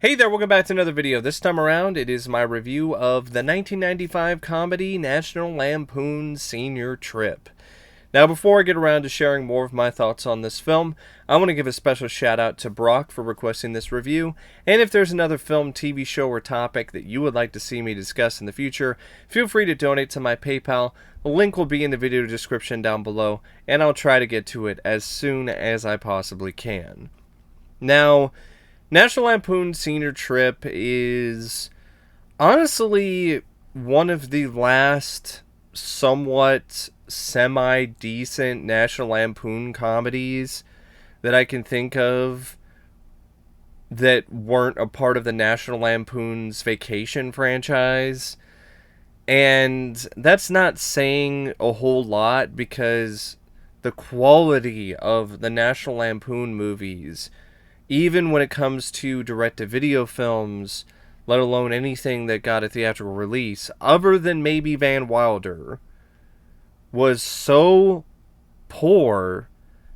Hey there, welcome back to another video. This time around, it is my review of the 1995 comedy National Lampoon Senior Trip. Now, before I get around to sharing more of my thoughts on this film, I want to give a special shout out to Brock for requesting this review, and if there's another film, TV show, or topic that you would like to see me discuss in the future, feel free to donate to my PayPal. The link will be in the video description down below, and I'll try to get to it as soon as I possibly can. Now, National Lampoon Senior Trip is honestly one of the last somewhat semi-decent National Lampoon comedies that I can think of that weren't a part of the National Lampoon's Vacation franchise. And that's not saying a whole lot because the quality of the National Lampoon movies, even when it comes to direct-to-video films, let alone anything that got a theatrical release, other than maybe Van Wilder, was so poor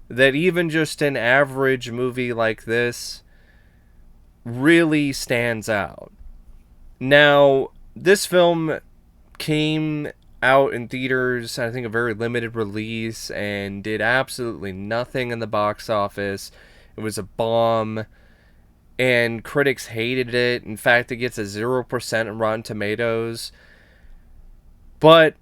that even just an average movie like this really stands out. Now, this film came out in theaters, I think a very limited release, and did absolutely nothing in the box office. It was a bomb, and critics hated it. In fact, it gets a 0% on Rotten Tomatoes. But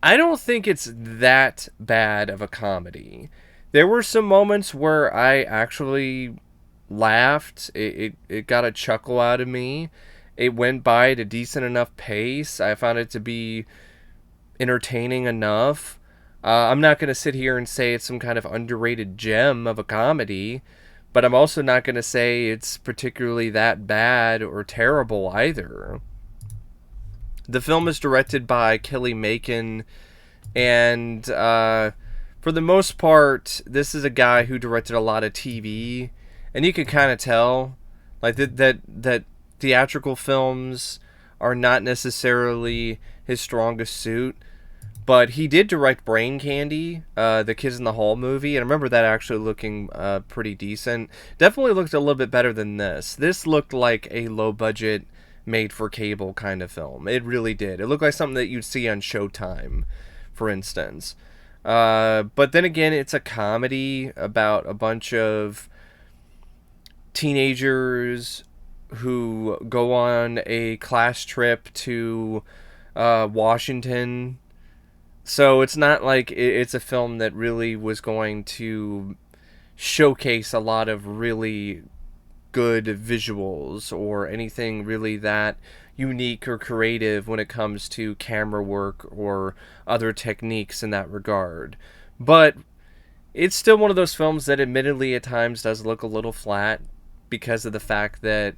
I don't think it's that bad of a comedy. There were some moments where I actually laughed. It got a chuckle out of me. It went by at a decent enough pace. I found it to be entertaining enough. I'm not going to sit here and say it's some kind of underrated gem of a comedy, but I'm also not going to say it's particularly that bad or terrible either. The film is directed by Makin, and for the most part, this is a guy who directed a lot of TV, and you can kind of tell like that theatrical films are not necessarily his strongest suit. But he did direct Brain Candy, the Kids in the Hall movie, and I remember that actually looking pretty decent. Definitely looked a little bit better than this. This looked like a low-budget, made-for-cable kind of film. It really did. It looked like something that you'd see on Showtime, for instance. But then again, it's a comedy about a bunch of teenagers who go on a class trip to Washington. So it's not like it's a film that really was going to showcase a lot of really good visuals or anything really that unique or creative when it comes to camera work or other techniques in that regard. But it's still one of those films that admittedly at times does look a little flat because of the fact that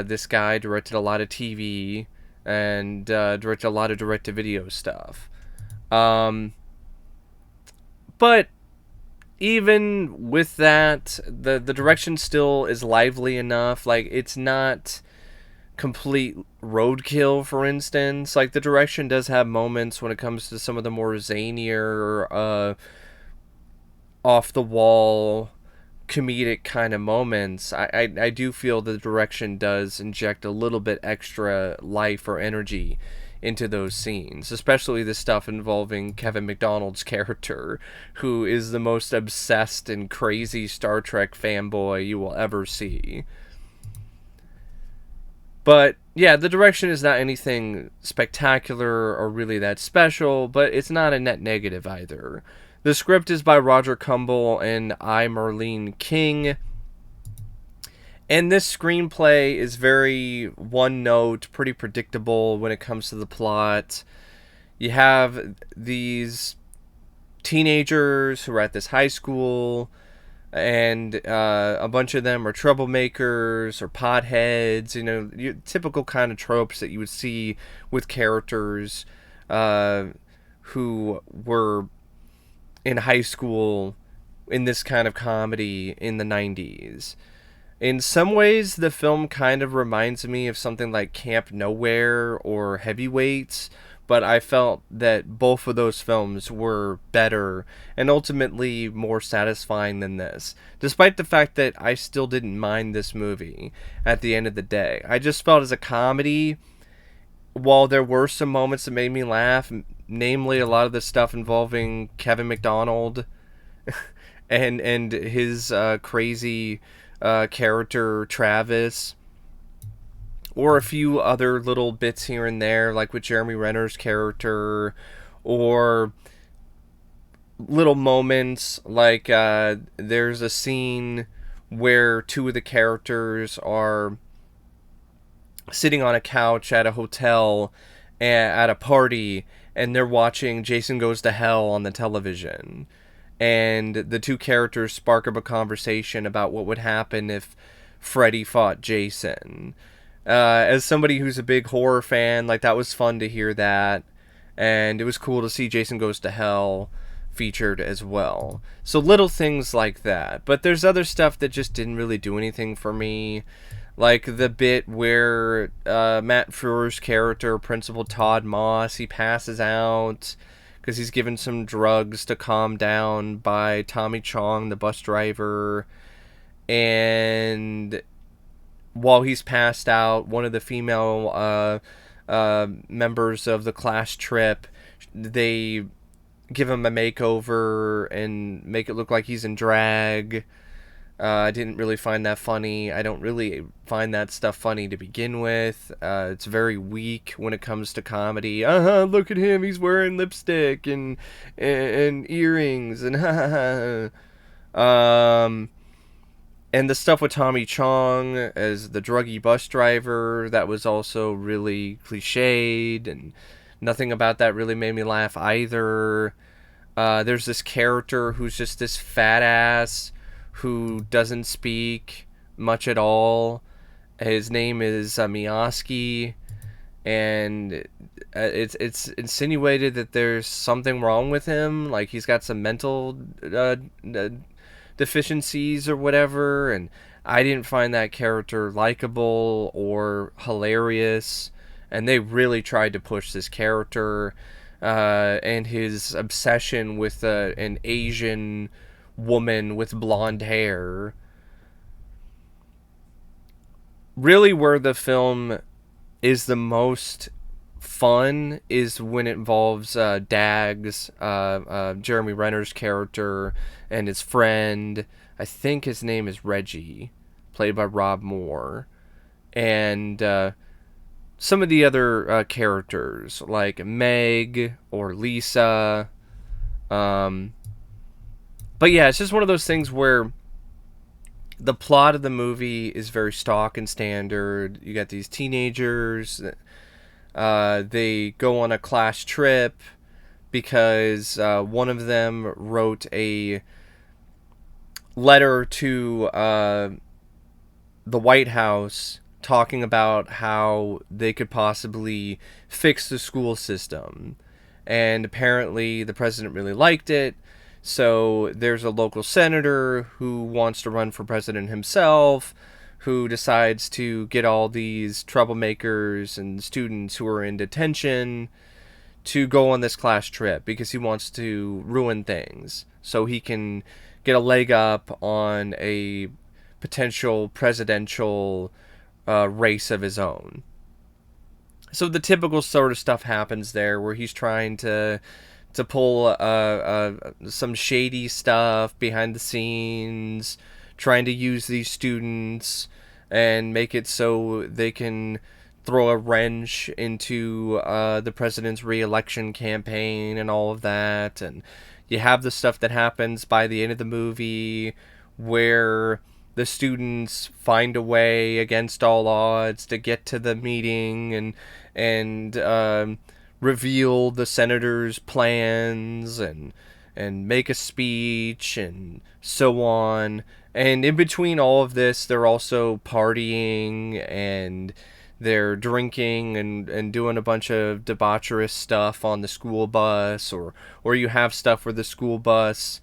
this guy directed a lot of TV and directed a lot of direct-to-video stuff. But even with that, the direction still is lively enough. Like, it's not complete roadkill, for instance. Like, the direction does have moments when it comes to some of the more zanier, off-the-wall, comedic kind of moments. I do feel the direction does inject a little bit extra life or energy into those scenes, especially the stuff involving Kevin McDonald's character, who is the most obsessed and crazy Star Trek fanboy you will ever see. But yeah, the direction is not anything spectacular or really that special, but it's not a net negative either. The script is by Roger Kumble and I. Marlene King. And this screenplay is very one-note, pretty predictable when it comes to the plot. You have these teenagers who are at this high school, and a bunch of them are troublemakers or potheads, typical kind of tropes that you would see with characters who were in high school in this kind of comedy in the 90s. In some ways, the film kind of reminds me of something like Camp Nowhere or Heavyweights, but I felt that both of those films were better and ultimately more satisfying than this, despite the fact that I still didn't mind this movie at the end of the day. I just felt as a comedy, while there were some moments that made me laugh, namely a lot of the stuff involving Kevin McDonald and his crazy character Travis, or a few other little bits here and there, like with Jeremy Renner's character, or little moments like there's a scene where two of the characters are sitting on a couch at a hotel at a party, and they're watching Jason Goes to Hell on the television, and the two characters spark up a conversation about what would happen if Freddy fought Jason. As somebody who's a big horror fan, like, that was fun to hear that, and it was cool to see Jason Goes to Hell featured as well. So little things like that. But there's other stuff that just didn't really do anything for me, like the bit where Matt Frewer's character, Principal Todd Moss, he passes out because he's given some drugs to calm down by Tommy Chong, the bus driver, and while he's passed out, one of the female members of the class trip, they give him a makeover and make it look like he's in drag. I didn't really find that funny. I don't really find that stuff funny to begin with. It's very weak when it comes to comedy. Look at him, he's wearing lipstick and earrings and and the stuff with Tommy Chong as the druggy bus driver, that was also really cliched, and nothing about that really made me laugh either. There's this character who's just this fat ass who doesn't speak much at all. His name is Miyaski, and it's insinuated that there's something wrong with him, like he's got some mental deficiencies or whatever, and I didn't find that character likable or hilarious, and they really tried to push this character and his obsession with an Asian woman with blonde hair. Really, where the film is the most fun is when it involves Dags, Jeremy Renner's character, and his friend. I think his name is Reggie, played by Rob Moore, and some of the other characters like Meg or Lisa. But yeah, it's just one of those things where the plot of the movie is very stock and standard. You got these teenagers. They go on a class trip because one of them wrote a letter to the White House talking about how they could possibly fix the school system. And apparently the president really liked it. So there's a local senator who wants to run for president himself, who decides to get all these troublemakers and students who are in detention to go on this class trip because he wants to ruin things so he can get a leg up on a potential presidential race of his own. So the typical sort of stuff happens there, where he's trying to pull some shady stuff behind the scenes, trying to use these students and make it so they can throw a wrench into the president's re-election campaign and all of that. And you have the stuff that happens by the end of the movie where the students find a way against all odds to get to the meeting and reveal the senator's plans and make a speech and so on. And in between all of this, they're also partying and they're drinking and doing a bunch of debaucherous stuff on the school bus, or you have stuff where the school bus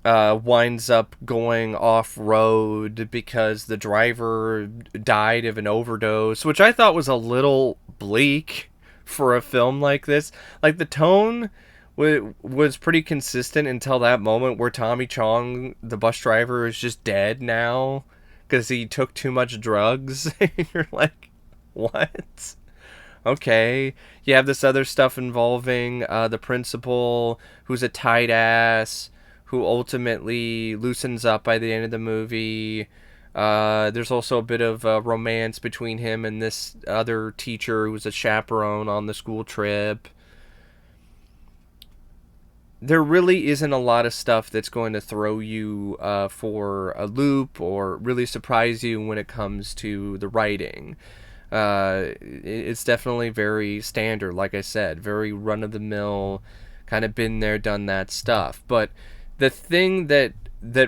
winds up going off-road because the driver died of an overdose, which I thought was a little bleak for a film like this. Like, the tone was pretty consistent until that moment where Tommy Chong, the bus driver, is just dead now because he took too much drugs. You're like, what? Okay. You have this other stuff involving the principal, who's a tight ass, who ultimately loosens up by the end of the movie. There's also a bit of romance between him and this other teacher who's a chaperone on the school trip. There really isn't a lot of stuff that's going to throw you for a loop or really surprise you when it comes to the writing. It's definitely very standard, like I said, very run-of-the-mill, kind of been there, done that stuff. But the thing that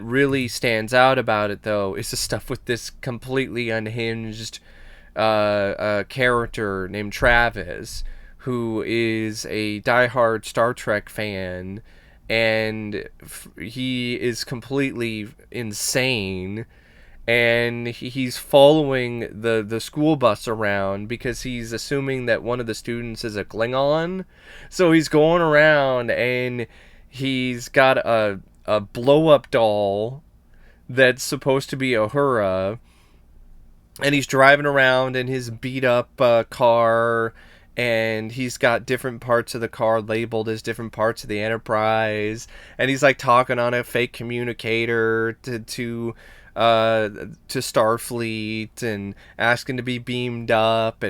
really stands out about it, though, is the stuff with this completely unhinged character named Travis, who is a diehard Star Trek fan, and he is completely insane, and he's following the school bus around because he's assuming that one of the students is a Klingon. So he's going around, and he's got a blow-up doll that's supposed to be Uhura, and he's driving around in his beat-up car, and he's got different parts of the car labeled as different parts of the Enterprise, and he's like talking on a fake communicator to Starfleet and asking to be beamed up,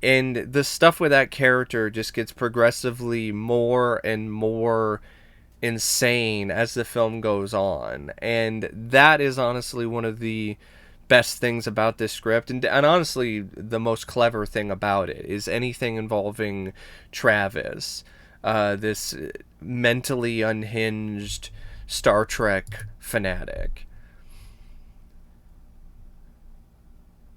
and the stuff with that character just gets progressively more and more insane as the film goes on, and that is honestly one of the best things about this script, and honestly the most clever thing about it is anything involving Travis, this mentally unhinged Star Trek fanatic.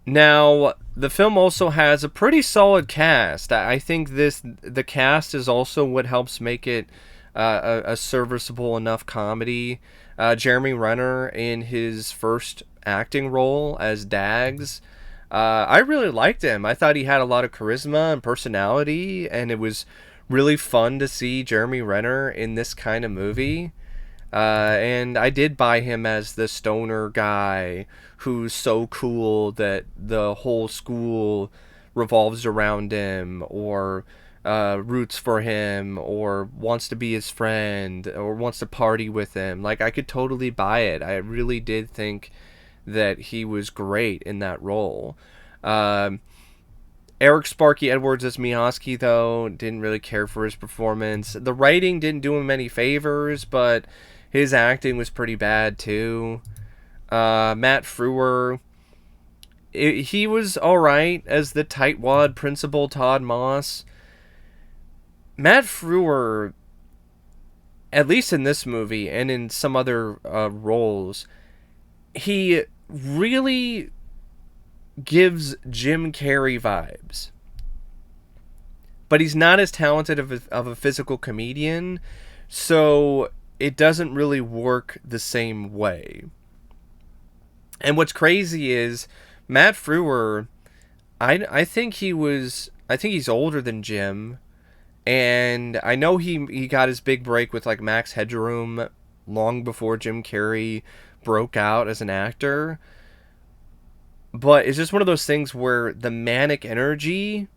Now, the film also has a pretty solid cast. I think the cast is also what helps make it a serviceable enough comedy. Jeremy Renner in his first acting role as Dags, I really liked him. I thought he had a lot of charisma and personality, and it was really fun to see Jeremy Renner in this kind of movie. And I did buy him as the stoner guy who's so cool that the whole school revolves around him, or roots for him, or wants to be his friend, or wants to party with him. Like, I could totally buy it. I really did think that he was great in that role. Eric Sparky Edwards as Mioski, though, didn't really care for his performance. The writing didn't do him any favors, but his acting was pretty bad, too. Matt Frewer, he was alright as the tightwad Principal Todd Moss. Matt Frewer, at least in this movie and in some other roles, he really gives Jim Carrey vibes. But he's not as talented of a physical comedian, so it doesn't really work the same way. And what's crazy is Matt Frewer, I think he's older than Jim, and I know he got his big break with like Max Headroom long before Jim Carrey broke out as an actor. But it's just one of those things where the manic energy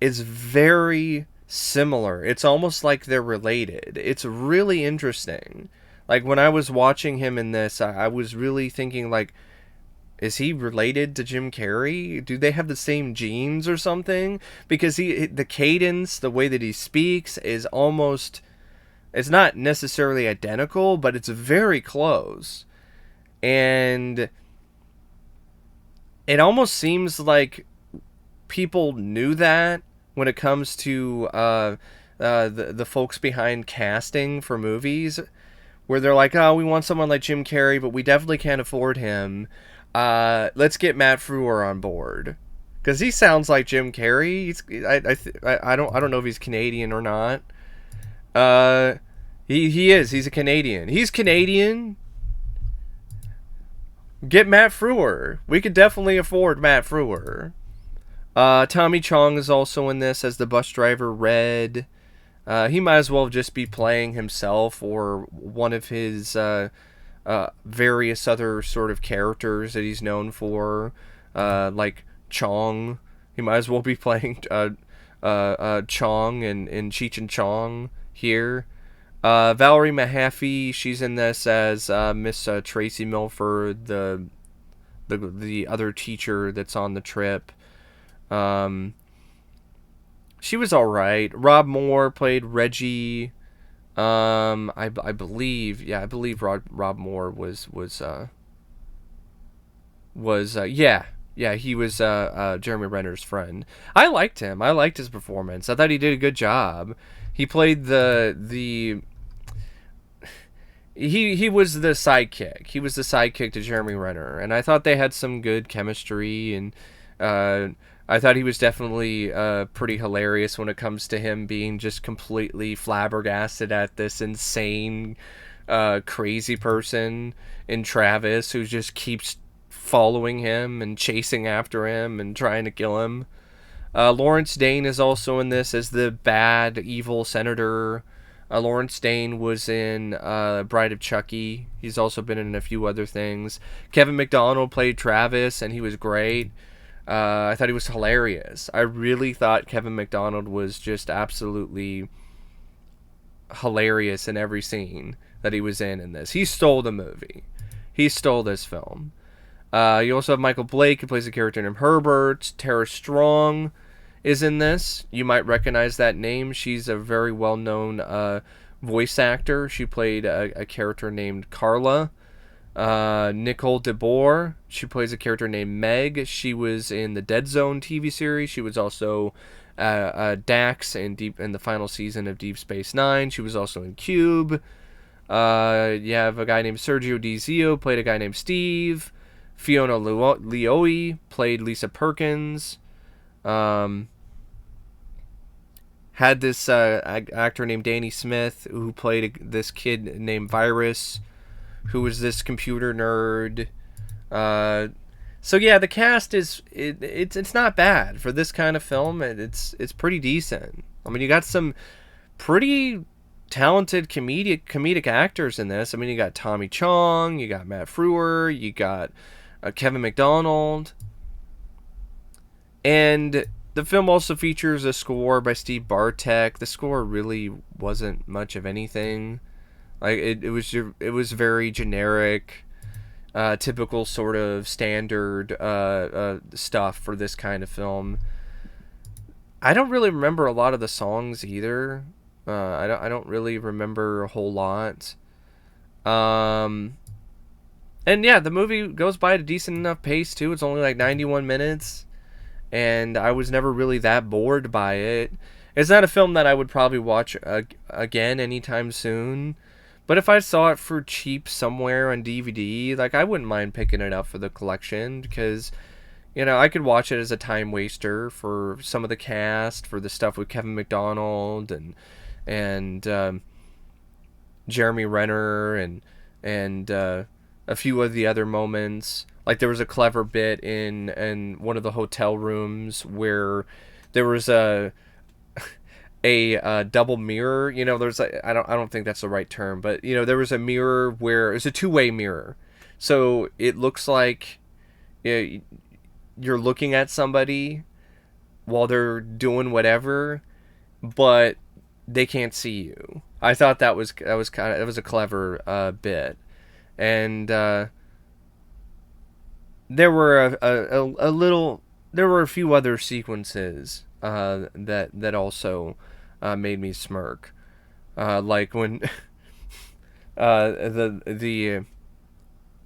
is very similar. It's almost like they're related. It's really interesting. Like, when I was watching him in this, I was really thinking, like, is he related to Jim Carrey? Do they have the same genes or something? Because the cadence, the way that he speaks is almost, it's not necessarily identical, but it's very close. And it almost seems like people knew that when it comes to the folks behind casting for movies, where they're like, oh, we want someone like Jim Carrey, but we definitely can't afford him. Let's get Matt Frewer on board, because he sounds like Jim Carrey. I don't know if he's Canadian or not. He is. He's a Canadian. He's Canadian. Get Matt Frewer. We could definitely afford Matt Frewer. Tommy Chong is also in this as the bus driver Red. He might as well just be playing himself or one of his various other sort of characters that he's known for, like Chong. He might as well be playing Chong in Cheech and Chong here. Valerie Mahaffey, she's in this as Miss Tracy Milford, the other teacher that's on the trip. She was all right. Rob Moore played Reggie. I believe, yeah, I believe Rob Moore was yeah, he was Jeremy Renner's friend. I liked him. I liked his performance. I thought he did a good job. He played he was the sidekick. He was the sidekick to Jeremy Renner, and I thought they had some good chemistry, and I thought he was definitely pretty hilarious when it comes to him being just completely flabbergasted at this insane, crazy person in Travis who just keeps following him and chasing after him and trying to kill him. Lawrence Dane is also in this as the bad, evil senator. Lawrence Dane was in Bride of Chucky. He's also been in a few other things. Kevin McDonald played Travis, and he was great. I thought he was hilarious. I really thought Kevin McDonald was just absolutely hilarious in every scene that he was in this. He stole the movie. He stole this film. You also have Michael Blake, who plays a character named Herbert. Tara Strong is in this. You might recognize that name. She's a very well-known voice actor. She played a character named Carla. Nicole Boer, she plays a character named Meg. She was in the Dead Zone TV series. She was also Dax in the final season of Deep Space Nine. She was also in Cube. You have a guy named Sergio Dizio, played a guy named Steve. Fiona Leoe played Lisa Perkins. Had this actor named Danny Smith who played this kid named Virus, who was this computer nerd. So yeah, the cast it's not bad for this kind of film. It's pretty decent. I mean, you got some pretty talented comedic actors in this. I mean, you got Tommy Chong, you got Matt Frewer, you got Kevin McDonald, and the film also features a score by Steve Bartek. The score really wasn't much of anything. Like it was very generic, typical sort of standard stuff for this kind of film. I don't really remember a lot of the songs either. I don't really remember a whole lot. And yeah, the movie goes by at a decent enough pace too. It's only like 91 minutes, and I was never really that bored by it. It's not a film that I would probably watch again anytime soon. But if I saw it for cheap somewhere on DVD, like, I wouldn't mind picking it up for the collection, because, you know, I could watch it as a time waster for some of the cast, for the stuff with Kevin McDonald and Jeremy Renner and a few of the other moments. Like, there was a clever bit in one of the hotel rooms where there was a double mirror. You know, there's I don't think that's the right term, but, you know, there was a mirror where it's a two-way mirror, so it looks like you're looking at somebody while they're doing whatever, but they can't see you. I thought that was a clever bit, and there were a few other sequences that also made me smirk, like when the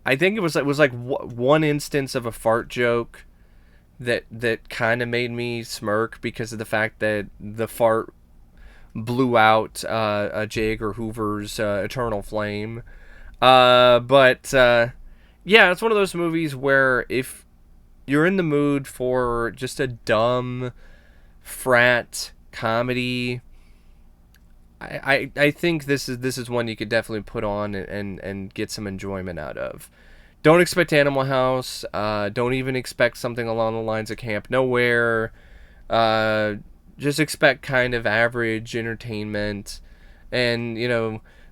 I think it was like one instance of a fart joke that kind of made me smirk because of the fact that the fart blew out J. Edgar Hoover's Eternal Flame. But yeah, it's one of those movies where if you're in the mood for just a dumb frat comedy, I think this is one you could definitely put on and get some enjoyment out of. Don't expect Animal House. Don't even expect something along the lines of Camp Nowhere. Uh, just expect kind of average entertainment, and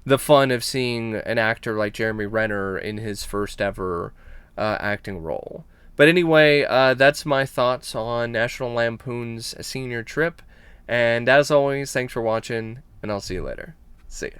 the fun of seeing an actor like Jeremy Renner in his first ever acting role. But anyway, that's my thoughts on National Lampoon's Senior Trip. And as always, thanks for watching, and I'll see you later. See ya.